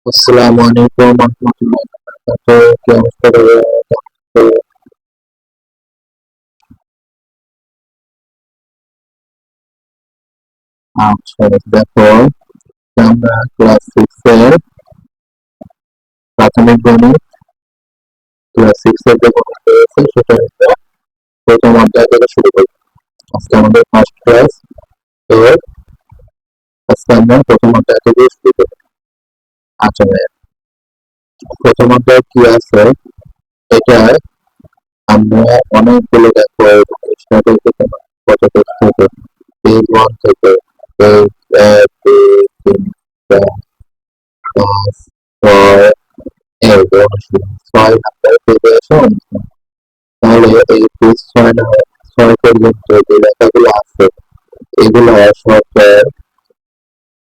আসসালামু আলাইকুম রহমতুল্লাহ কি অবস্থা তো আচ্ছা দেখো আমরা ক্লাস সিক্স এর প্রাথমিক গণিত ক্লাস সিক্স এর যে গণিত রয়েছে সেটা আমরা প্রথম অধ্যায় থেকে শুরু করি। আজকে আমাদের ফার্স্ট ক্লাস। তো আজকে আমরা প্রথম অধ্যায় থেকে শুরু করি। আচ্ছা প্রথম অধ্যায় কি আছে এটা আমরা অনেকগুলো দেখো স্টার্ট হইতে তোমার কত পেজ থেকে পেজ ওয়ান থেকে পেজ এক দুই তিন চার পাঁচ ছয় এই ছয় নাম্বার পেজে এসে অনুষ্ঠান। তাহলে এই পেজ ছয় পর্যন্ত যে লেখাগুলো আছে এগুলো সরকার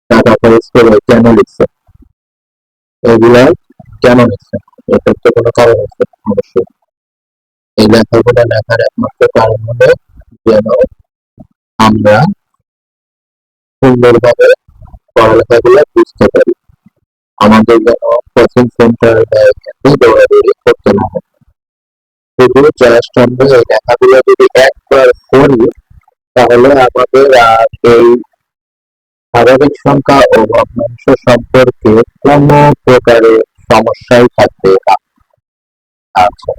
টাকা খরচ করে কেন লিখছে, এগুলা কেন লিখছে, এটার তো কোনো কারণ আছে অবশ্যই। এই লেখাগুলো লেখার একমাত্র কারণ হলো যেন আমরা সুন্দরভাবে পড়ালেখাগুলো বুঝতে পারি, আমাদের যেন কোচিং সেন্টার বা এখানে দৌড়াদৌড়ি করতে না হয়। শুধু জাস্ট আমরা এই লেখাগুলো যদি একবার পড়ি তাহলে আমাদের আর এই স্বাভাবিক সংখ্যা ও ভগ্নাংশ সম্পর্কে কোনো প্রকারের সমস্যাই থাকবে না। আচ্ছা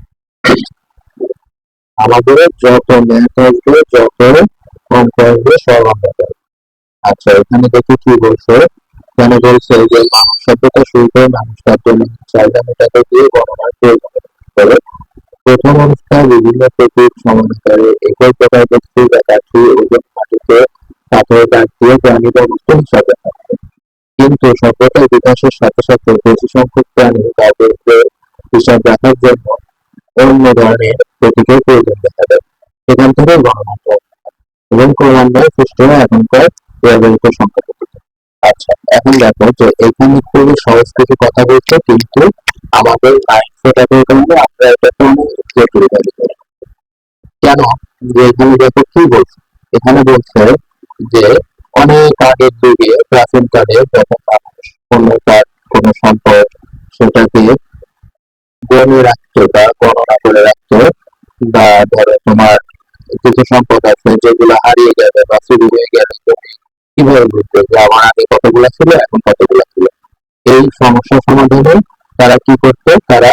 আমাদের যত ম্যাথ আসবে যত অঙ্ক আসবে সব আমরা পারবো। আচ্ছা এখানে দেখি কি বলছে, এখানে বলছে যে মানব সভ্যতা শুরু করে মানুষ তার জন্য চাহিদা মেটাতে দিয়ে গণনার প্রয়োজন করে। প্রথম অবস্থায় বিভিন্ন প্রতীক সমানাকারে একই প্রকার বস্তু বা কাঠি ওজন মাটিতে পাথর দাগ দিয়ে প্রাণী বা বস্তু হিসাবে থাকে। কিন্তু সভ্যতার বিকাশের সাথে সাথে বেশি সংখ্যক প্রাণী বা বস্তুর হিসাব রাখার জন্য অন্য ধরনের প্রতীকের প্রয়োজন দেখা যায়। সেখান থেকে গণনা হয় এবং ক্রমান্বয়ে সৃষ্টি হয় এখনকার ব্যবহৃত সংখ্যা পদ্ধতি। আচ্ছা এখন দেখো যে এখানে খুবই সহজ কিছু কথা বলছে, কিন্তু আমাদের মাইন্ডসেট এত কারণে আমরা এটাকে অনেক জটিল ভাবে করি। কেন? যে এখানে দেখো কি বলছে, এখানে বলছে যে অনেক আগের যুগে প্রাচীন কালে যখন মানুষ কোনো কাজ কোনো সম্পদ সেটাকে গণে রাখতো বা গণনা করে রাখতো, বা ধরো তোমার কিছু সম্পদ আছে যেগুলো হারিয়ে গেলে বা চুরি হয়ে গেলে তুমি কিভাবে বুঝবে যে আমার আগে কতগুলো ছিল এখন কতগুলো ছিল। এই সমস্যা সমাধানে তারা কি করতো, তারা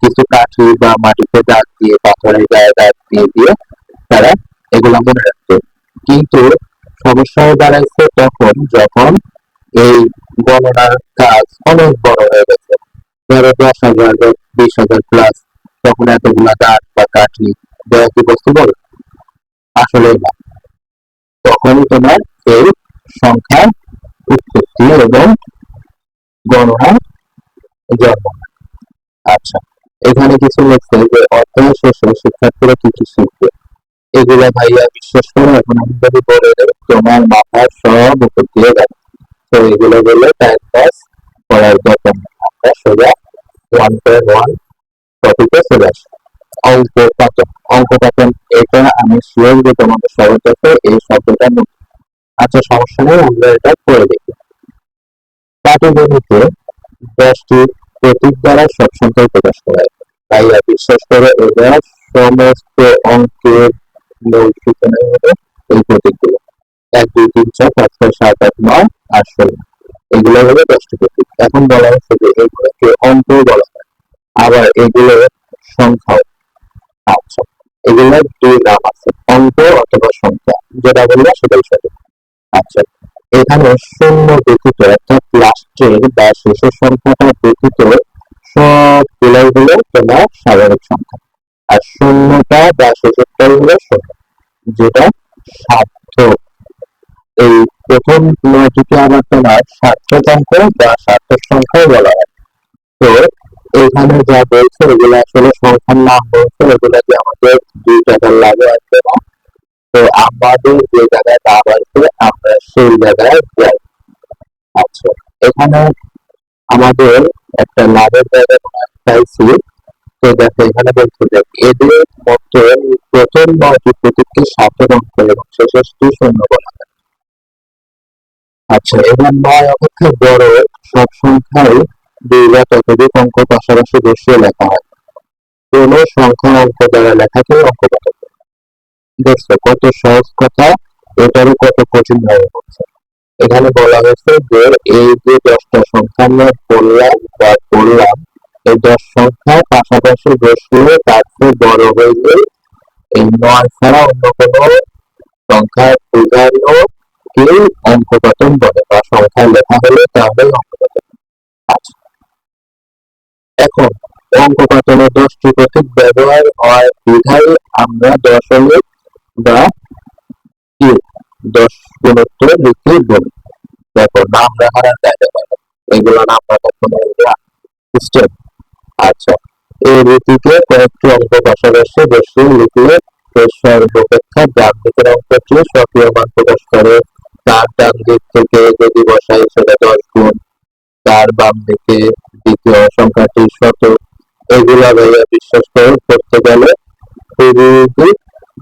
কিছু কাঠি বা মাটিতে দাগ দিয়ে পাথরের গায়ে দাগ দিয়ে দিয়ে তারা এগুলো মনে রাখতো। কিন্তু সমস্যা হয়ে দাঁড়াইছে তখন যখন এই গণনার কাজ অনেক বড় হয়ে গেছে, ধরো 10,000 বা 20,000 প্লাস, তখন এতগুলা দাগ বা কাঠি দেওয়া কি পসিবল? আসলে না। তখনই তোমার এই সংখ্যা উৎপত্তি এবং গণনা জন্ম। আচ্ছা এখানে কিছু লেখছে যে অধ্যায় শেষে শিক্ষার্থীরা কি কি শিখবে, এগুলো ভাইয়া বিশ্বাস করো এখন আমি যদি বলে দেব তোমার মাথার সব উপর দিয়ে যাবে। তো এগুলো বললে টাইম পাস করার দরকার নেই, আমরা সোজা 1.1 টপিকে চলে আসি। অঙ্ক পাতন, অঙ্ক পাতন এটা আমি শিওর যে তোমাদের সবার কাছে এই শব্দটা নতুন। আচ্ছা সমস্যা নেই, আমরা এটা করে দেখি। পাটিগণিতে 10টি প্রতীক দ্বারা সব সংখ্যাই প্রকাশ করা হয়। তাই বিশ্বাস করে এরা সমস্ত অঙ্কের মূল সূচনাই হলো এই প্রতীকগুলো। 1 2 3 4 5 6 7 8 9 আর 16, এগুলো হলো 10টি প্রতীক। এখন বলা হচ্ছে যে এগুলোকে অঙ্ক বলা হয়, আবার এগুলো সংখ্যাও। আচ্ছা এগুলোর দুই নাম আছে, অঙ্ক অথবা সংখ্যা, যেটা বললে সেটাই সঠিক। আচ্ছা এখানে শূন্য ব্যতীত অর্থাৎ লাস্টের বা শেষের সংখ্যাটা ব্যতীত সবগুলাই হলো তোমার স্বাভাবিক সংখ্যা, আর শূন্যটা বা শেষেরটাই হলো শূন্য, যেটা সার্থক। এই প্রথম নয়টিকে আবার তোমার সার্থক অঙ্ক বা সার্থক সংখ্যাও বলা হয়। তো এখানে যা বলছে এগুলো আসলে সংখ্যার নাম বলছে, এগুলো যে আমাদের 2 টাকার লাভে আসবে না। তো আমাদের যে জায়গায় লাভ আসবে আমরা সেই জায়গায় যাই। আচ্ছা এখানে আমাদের একটা লাভের জায়গা চাইছি। তো দেখো এখানে বলছে যে এদের মধ্যে প্রথম 9টি প্রতীককে সার্থক অঙ্ক এবং শেষেরটি শূন্য বলা হয়। আচ্ছা এবার 9 অপেক্ষা বড় সব সংখ্যাই দুই বা ততোধিক অঙ্ক পাশাপাশি বসিয়ে লেখা হয়। কোন সংখ্যা অঙ্ক দ্বারা লেখাকে অঙ্ক পাঠক। দেখছো কত সহজ কথা, এটারও কত কঠিন ভাবে বলছে। এখানে বলা হয়েছে যে এই যে 10টা সংখ্যা আমরা বললাম বা বললাম, এই 10 সংখ্যা পাশাপাশি বসলে তার চেয়ে বড় হইলে এই 9 ছাড়া অন্য কোনো সংখ্যা বোঝানো কেউ অঙ্কপাঠক বলে বা সংখ্যা লেখা হলে তাহলে অঙ্কপাঠক। আচ্ছা, এখন অঙ্কপাঠনে 10টি প্রতীক ব্যবহার হয় বিধায় আমরা দশমিক বা কিউব 10 গুণোত্তর লিখে বলি। দেখো নাম রাখার জায়গা পাবে, এগুলো নাম রাখার কোনো সিস্টেম। আচ্ছা, এই রীতিতে কয়েকটি অঙ্ক পাশাপাশি বসিয়ে লিখলে সর্বাপেক্ষা ডান দিকের অঙ্কটি সক্রিয় মান প্রকাশ করে। তার ডান দিক থেকে যদি বসাই সেটা 10 গুণ, তার বাম দিকে দ্বিতীয় সংখ্যাটি শত। এগুলা ভাইয়া বিশ্বাস করতে গেলে খুবই,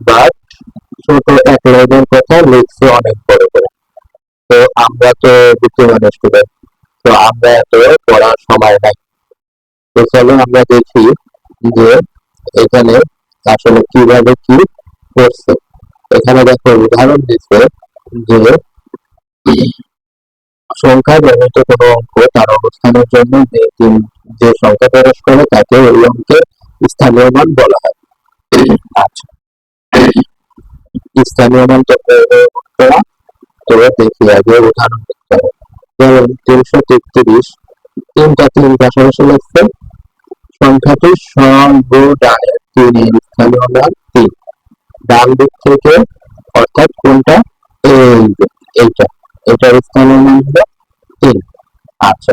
বাট ছোট এক লাইনের কথা লিখছে অনেক বড় করে। তো আমরা তো বুদ্ধিমান স্টুডেন্ট, তো আমরা এত পড়ার সময় নাই। তো চলো আমরা দেখি যে এখানে আসলে কিভাবে কি করছে। এখানে দেখো উদাহরণ দিচ্ছে যে সংখ্যা জনিত কোনো অঙ্ক তার অবস্থানের জন্য যে সংখ্যা প্রকাশ করে তাকে ওই অঙ্কের স্থানীয় মান বলা হয়। আচ্ছা, স্থানীয় মান তো করা, তো দেখি আগে উদাহরণ দিতে হবে। যেমন 333, 3টা 3 পাশাপাশি লিখছে, সংখ্যাটি সর্বডানের 3 এর স্থানীয় মান 3। ডান দিক থেকে অর্থাৎ কোনটা, এই এইটা, এটার স্থানীয় মান হলো 3। আচ্ছা,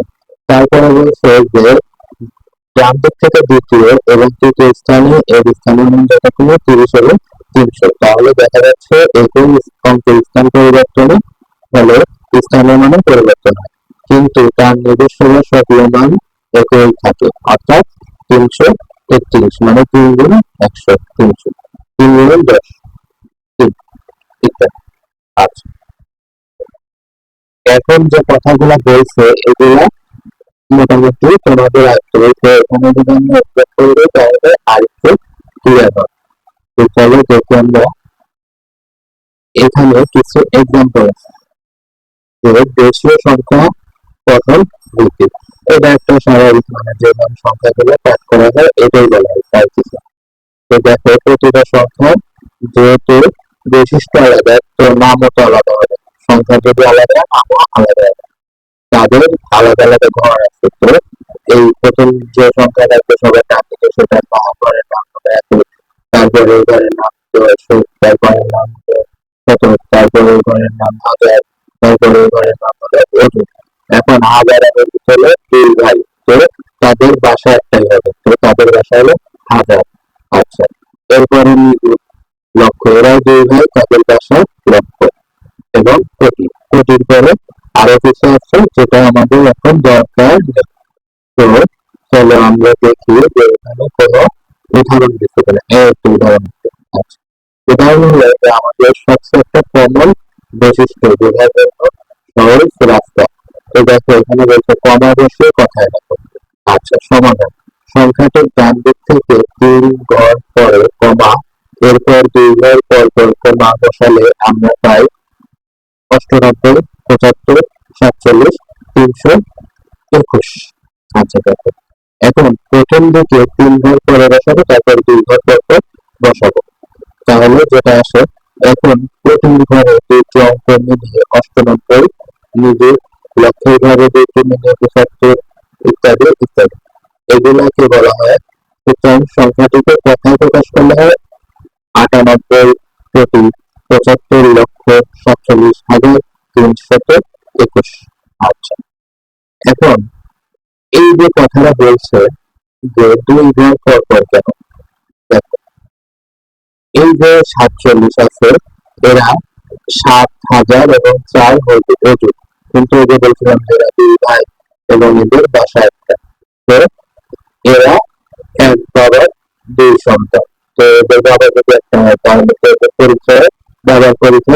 তারপরে বলছে যে ডান দিক থেকে দ্বিতীয় এবং তৃতীয় স্থানে এর স্থানীয় মান যত কোনো 30 এবং 300। তাহলে দেখা যাচ্ছে একই অঙ্কের স্থান পরিবর্তনে ফলে স্থানীয় মানে পরিবর্তন হয়, কিন্তু তার নিজস্ব বা সক্রিয় মান একই থাকে, অর্থাৎ 333 মানে 3 গুণ 100, 300, 3 গুণ 10, 3 ইত্যাদি। আচ্ছা, এখন যে কথাগুলো বলছে এগুলা মোটামুটি তোমাদের আয়ত্ত হয়েছে। এখানে যদি আমরা অভ্যাস করবো তাহলে আরেকটু ক্লিয়ার হবে। তো চলো দেখি আমরা এখানে কিছু এক্সাম্পল আছে যে দেশীয় সংখ্যা প্রথম ভিত্তি। এটা একটা স্বাভাবিক, মানে যেভাবে সংখ্যাগুলো পাঠ করা হয় এটাই বলা হয় তার কিছু। তো দেখো প্রতিটা সংখ্যা যেহেতু বৈশিষ্ট্য আলাদা, তো নামও তো আলাদা হবে। সংখ্যা যদি আলাদা, নামও আলাদা হবে, তাদের আলাদা আলাদা ঘর আছে। তো এই প্রথম যে সংখ্যা থাকবে সবার ডান দিকে সেটার ঘরের নাম হবে 1, তারপরে ওই ঘরের নাম 10, তারপরের নাম হবে 100, তারপরে ওই ঘরের নাম 1000, তারপরে ওই ঘরের নাম হবে 1000। এখন 1000 এর ভিতরে 2 ভাই, তো তাদের বাসা একটাই হবে, তো তাদের বাসা হলো 1000। আচ্ছা, এরপরে লক্ষ, এরাও 2 ভাই, তাদের বাসা লক্ষ। এবং কোটি, কোটির পরে আরো কিছু আছে যেটা আমাদের এখন দরকার নেই। তো চলো আমরা দেখি যে এখানে কোনো উদাহরণ দিতে পারে। একটু উদাহরণ দিতে। আচ্ছা, উদাহরণ হলো যে আমাদের সবচেয়ে একটা কমন বৈশিষ্ট্য বোঝার জন্য সহজ রাস্তা। তো দেখো এখানে বলছে কমা বসে কথায় দেখো। আচ্ছা, সমাধান। সংখ্যাটির ডান দিক থেকে 3 ঘর পরে কমা, এরপর 2 ঘর পর পর কমা বসালে আমরা পাই 98, 75, 47, 321। আচ্ছা দেখো, এখন প্রথম দিকে 3 ঘর পরে বসাবো, তারপর 2 ঘর পর পর বসাবো, তাহলে যেটা আসে, এখন প্রতি ঘরে 2টি অঙ্ক মিলিয়ে 98, নিজে লক্ষের ঘরে 2টি মিলিয়ে 75, ইত্যাদি ইত্যাদি। এগুলাকে বলা হয়, সুতরাং সংখ্যাটিকে কথায় প্রকাশ করলে হয় 98 কোটি 75,47,321। আচ্ছা, এখন এই যে কথাটা বলছে যে 2 ঘর পর পর কেন, দেখো এই যে 47 আছে, এরা 7,000 এবং 4 অযুত, কিন্তু এই যে বলছিলাম যে এরা 2 ভাই এবং এদের বাসা একটা, তো এরা এক বাবার 2 সন্তান। তো এদের বাবা যদি একটা হয় তাহলে এদের পরিচয়, বাবার পরিচয়